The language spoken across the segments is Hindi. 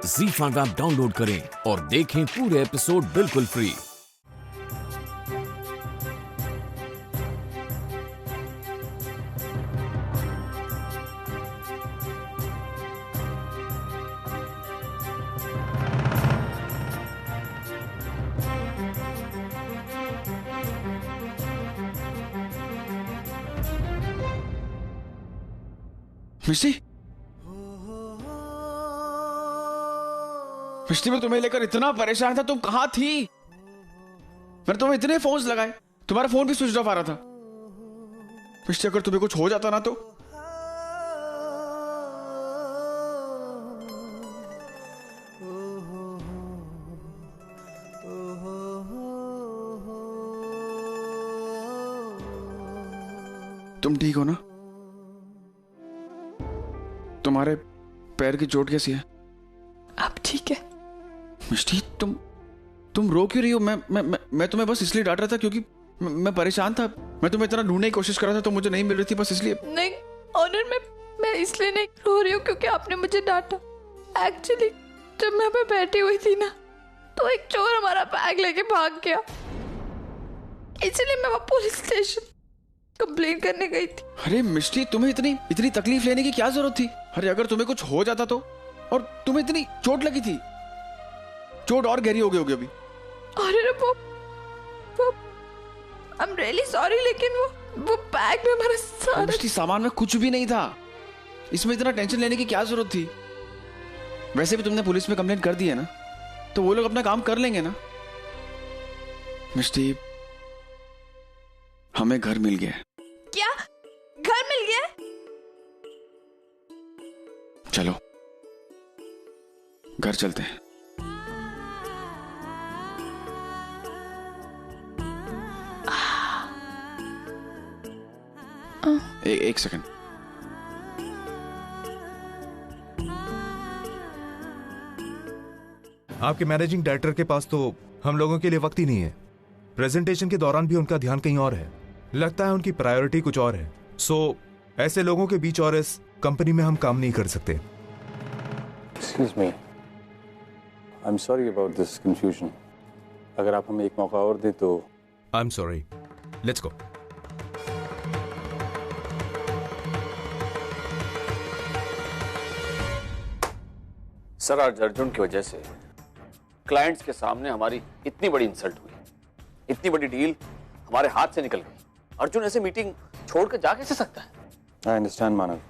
ZEE5 ऐप डाउनलोड करें और देखें पूरे एपिसोड बिल्कुल फ्री। मिष्टी, मिष्टी, मैं तुम्हें लेकर इतना परेशान था, तुम कहां थी? मैंने तुम्हें इतने फोन्स लगाए, तुम्हारा फोन भी स्विच ऑफ आ रहा था। मिष्टी, अगर तुम्हें कुछ हो जाता ना तो? तुम ठीक हो ना? तुम्हारे पैर की चोट कैसी है? अब ठीक है। मिष्टी, तुम रो क्यों रही हो? मैं तुम्हें बस इसलिए डांट रहा था क्योंकि मैं परेशान था। मैं तुम्हें इतना ढूंढने की कोशिश कर रहा था तो मुझे नहीं मिल रही थी, बस इसलिए। नहीं ऑनर, मैं इसलिए नहीं रो रही हूँ क्योंकि आपने मुझे डांटा। एक्चुअली जब मैं पे बैठी हुई थी ना, तो एक चोर हमारा बैग लेके भाग गया, इसलिए मैं वहाँ पुलिस स्टेशन कंप्लेन करने गई थी। अरे मिष्टी, तुम्हें इतनी तकलीफ लेने की क्या जरूरत थी? अरे अगर तुम्हें कुछ हो जाता तो? और तुम्हें इतनी चोट लगी थी, चोट और गहरी हो गई होगी अभी। अरे वो आई एम रियली सॉरी, लेकिन वो बैग में हमारा सारा मिष्टी, सामान में कुछ भी नहीं था, इसमें इतना टेंशन लेने की क्या जरूरत थी? वैसे भी तुमने पुलिस में कंप्लेंट कर दी है ना, तो वो लोग अपना काम कर लेंगे ना। मिष्टी, हमें घर मिल गया। क्या घर मिल गया? चलो घर चलते हैं। एक सेकंड। आपके मैनेजिंग डायरेक्टर के पास तो हम लोगों के लिए वक्त ही नहीं है। प्रेजेंटेशन के दौरान भी उनका ध्यान कहीं और है। लगता है उनकी प्रायोरिटी कुछ और है। सो ऐसे लोगों के बीच और इस कंपनी में हम काम नहीं कर सकते। Excuse me. I'm sorry about this confusion. अगर आप हमें एक मौका और दे तो। I am sorry. Let's go. Sir, आज अर्जुन की वजह से क्लाइंट्स के सामने हमारी इतनी बड़ी इंसल्ट हुई, इतनी बड़ी डील हमारे हाथ से निकल गई। अर्जुन ऐसे मीटिंग छोड़ कर जा कैसे सकता है? आई अंडरस्टैंड मानव,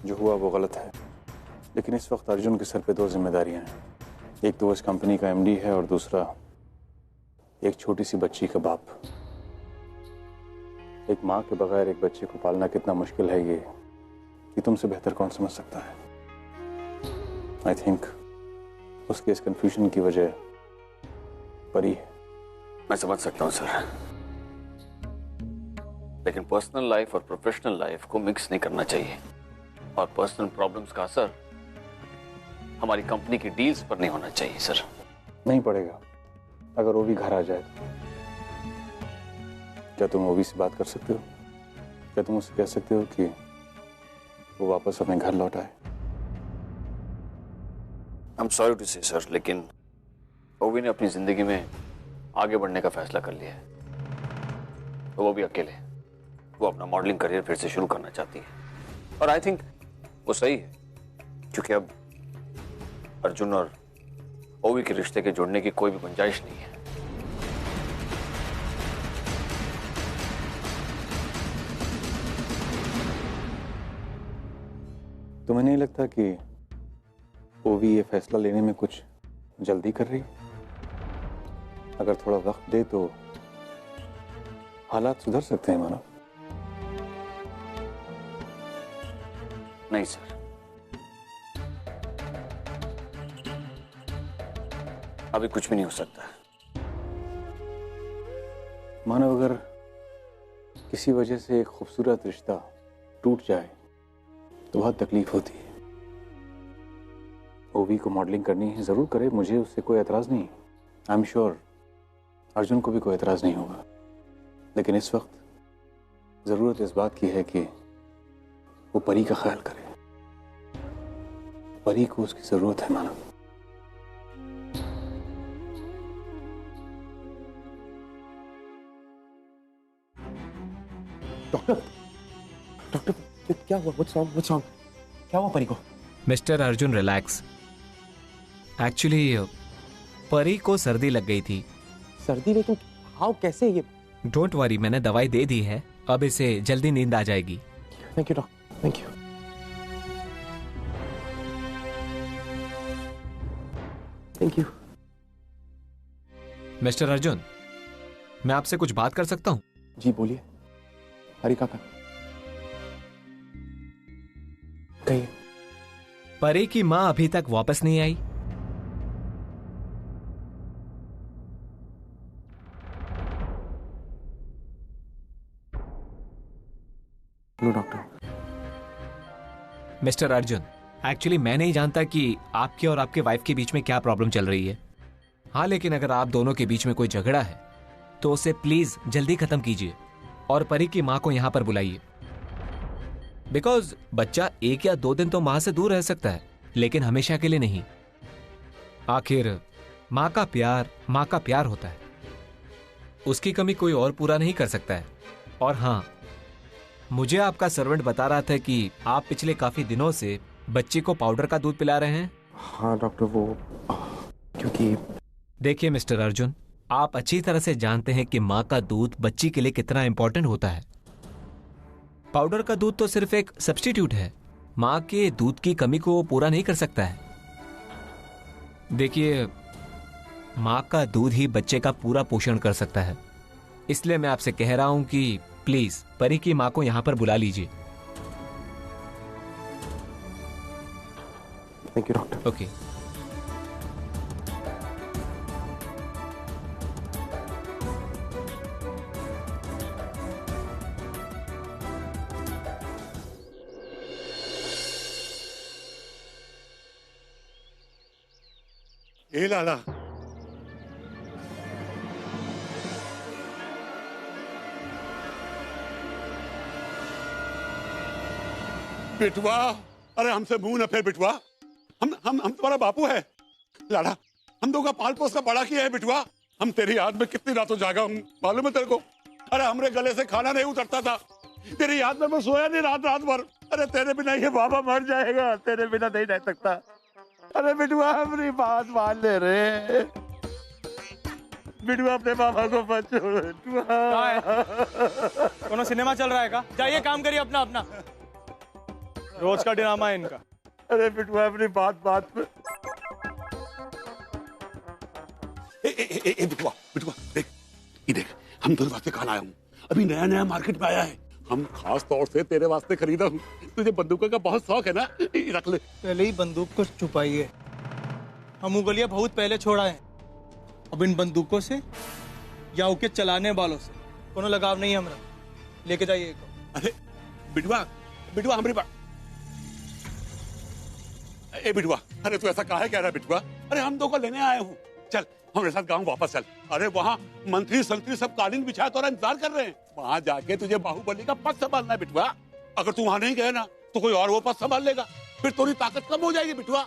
जो हुआ वो गलत है, लेकिन इस वक्त अर्जुन के सर पे दो जिम्मेदारियां हैं। एक तो इस कंपनी का एमडी है और दूसरा एक छोटी सी बच्ची का बाप। एक माँ के बगैर एक बच्चे को पालना कितना मुश्किल है, ये तुमसे बेहतर कौन समझ सकता है। आई थिंक उसके इस कंफ्यूजन की वजह परी है। मैं समझ सकता हूं सर, लेकिन पर्सनल लाइफ और प्रोफेशनल लाइफ को मिक्स नहीं करना चाहिए, और पर्सनल प्रॉब्लम्स का असर हमारी कंपनी की डील्स पर नहीं होना चाहिए सर। नहीं पड़ेगा। अगर वो भी घर आ जाए तो क्या तुम ओवी से बात कर सकते हो? क्या तुम उससे कह सकते हो कि वो वापस अपने घर लौट आए? आई एम सॉरी टू से सर, लेकिन ओवी ने अपनी जिंदगी में आगे बढ़ने का फैसला कर लिया है। तो वो भी अकेले, वो अपना मॉडलिंग करियर फिर से शुरू करना चाहती है, और आई थिंक वो सही है, क्योंकि अब अर्जुन और ओवी के रिश्ते के जुड़ने की कोई भी गुंजाइश नहीं है। तुम्हें नहीं लगता कि ओवी ये फैसला लेने में कुछ जल्दी कर रही? अगर थोड़ा वक्त दे तो हालात सुधर सकते हैं मानो। नहीं सर, अभी कुछ भी नहीं हो सकता। मानो अगर किसी वजह से एक खूबसूरत रिश्ता टूट जाए तो बहुत तकलीफ होती है। ओवी को मॉडलिंग करनी है, जरूर करे, मुझे उससे कोई एतराज नहीं। आई एम श्योर अर्जुन को भी कोई एतराज नहीं होगा, लेकिन इस वक्त जरूरत इस बात की है कि वो परी का ख्याल करे। परी को उसकी जरूरत है मानव। डॉक्टर डॉक्टर क्या हुआ? What's wrong? क्या हुआ परी को? Mister Arjun relax. एक्चुअली परी को सर्दी लग गई थी। सर्दी? लेकिन हाउ, कैसे? ये डोंट वरी, मैंने दवाई दे दी है, अब इसे जल्दी नींद आ जाएगी। Thank you doctor, thank you. Thank you. Mister Arjun, मैं आपसे कुछ बात कर सकता हूँ? जी बोलिए। हरी काका कहिए। परी की माँ अभी तक वापस नहीं आई। No doctor. Mister Arjun, actually मैं नहीं जानता कि आपके और आपके वाइफ के बीच में क्या प्रॉब्लम चल रही है। हाँ, लेकिन अगर आप दोनों के बीच में कोई झगड़ा है तो उसे प्लीज जल्दी खत्म कीजिए और परी की माँ को यहां पर बुलाइए। बिकॉज बच्चा 1 या 2 दिन तो माँ से दूर रह सकता है, लेकिन हमेशा के लिए नहीं। आखिर माँ का प्यार होता है, उसकी कमी कोई और पूरा नहीं कर सकता है। और हाँ, मुझे आपका सर्वेंट बता रहा था कि आप पिछले काफी दिनों से बच्ची को पाउडर का दूध पिला रहे हैं। हाँ डॉक्टर, वो क्योंकि देखिए मिस्टर अर्जुन, आप अच्छी तरह से जानते हैं कि माँ का दूध बच्ची के लिए कितना इंपॉर्टेंट होता है। पाउडर का दूध तो सिर्फ एक सब्स्टिट्यूट है, माँ के दूध की कमी को पूरा नहीं कर सकता है। देखिए, माँ का दूध ही बच्चे का पूरा पोषण कर सकता है। इसलिए मैं आपसे कह रहा हूं कि प्लीज परी की माँ को यहां पर बुला लीजिए। Thank you doctor. ओके। ए लाला, बिटवा, अरे हमसे मुंह न फेर बिटवा। हम तुम्हारा बापू है लाला। हम दो का पाल पोस का बड़ा किया है बिटवा। हम तेरी याद में कितनी रातों जागा हूं, मालूम है तेरे को? अरे हमरे गले से खाना नहीं उतरता था, तेरी याद में मैं सोया नहीं रात भर। अरे तेरे बिना ये बाबा मर जाएगा, तेरे बिना नहीं रह सकता। अरे बिटवा, हमारी बात मान ले रे बिटवा, अपने बाबा को मत छोड़ बिटवा। कोनो सिनेमा चल रहा है का? जाइए काम करिए अपना अपना, रोज का ड्रामा है इनका। अरे बिटवा, अपनी बात पे बिटवा बिटवा, देख ये देख, हम तेरे वास्ते खाना आया हूँ। अभी नया नया मार्केट में आया है, हम खास तौर से तेरे वास्ते खरीदा हूँ। तुझे बंदूकों का बहुत शौक है ना, रख ले। पहले ही बंदूक को छुपाइए, हम उंगलियां बहुत पहले छोड़ा है। अब इन बंदूकों से या उनके चलाने वालों से कोनो लगाव नहीं है हमारा। लेके जाइए इनको। अरे बिटवा बिटवा, हमारी बात। ए बिटवा, अरे तू ऐसा काहे कह रहा है बिटवा? अरे हम दो को लेने आए हूँ, चल हमारे साथ गांव वापस चल। अरे वहाँ मंत्री संतरी सब कालीन बिछाए तो इंतजार कर रहे हैं। वहाँ जाके तुझे बाहुबली का पद संभालना है बिटवा। अगर तू वहाँ नहीं गया ना तो कोई और वो पद संभाल लेगा, फिर थोड़ी ताकत कम हो जाएगी बिटवा।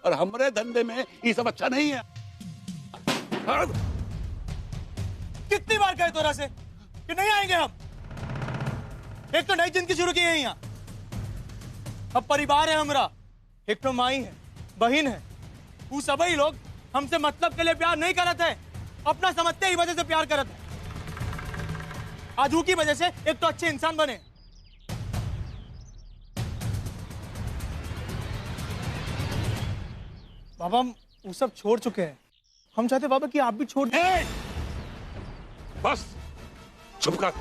और हमारे धंधे में ये सब अच्छा नहीं है। कितनी बार कहे तोरा से कि नहीं आएंगे हम? एक तो नई जिंदगी शुरू की है यहाँ, अब परिवार है हमारा। एक तो माई है, बहन है, वो सभी लोग हमसे मतलब के लिए प्यार नहीं करते हैं, अपना समझते ही वजह से प्यार करते हैं। आज की वजह से एक तो अच्छे इंसान बने। बाबा, हम वो सब छोड़ चुके हैं। हम चाहते बाबा कि आप भी छोड़ दें। बस चुप कर,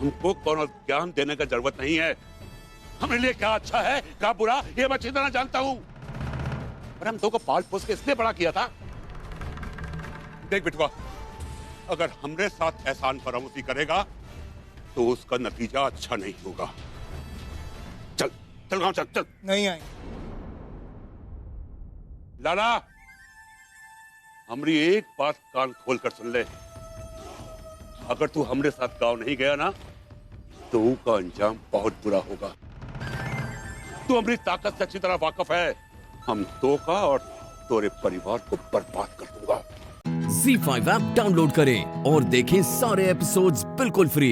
हमको कौन ज्ञान देने का जरूरत नहीं है। हमारे लिए क्या अच्छा है क्या बुरा ये मैं अच्छी तरह जानता हूँ। पर हम दो को पाल पोस के इसलिए बड़ा किया था। देख बिटवा, अगर हमरे साथ एहसान फरामोशी करेगा तो उसका नतीजा अच्छा नहीं होगा। चल चल गाँव चल चल। नहीं आए लाला, हमारी एक बात कान खोल कर सुन ले। अगर तू हमरे साथ गांव नहीं गया ना तो उसका अंजाम बहुत बुरा होगा। तू हमारी ताकत से अच्छी तरह वाकिफ है। हम दो का और तोरे परिवार को बर्बाद कर दूंगा। ZEE5 ऐप डाउनलोड करें और देखें सारे एपिसोड्स बिल्कुल फ्री।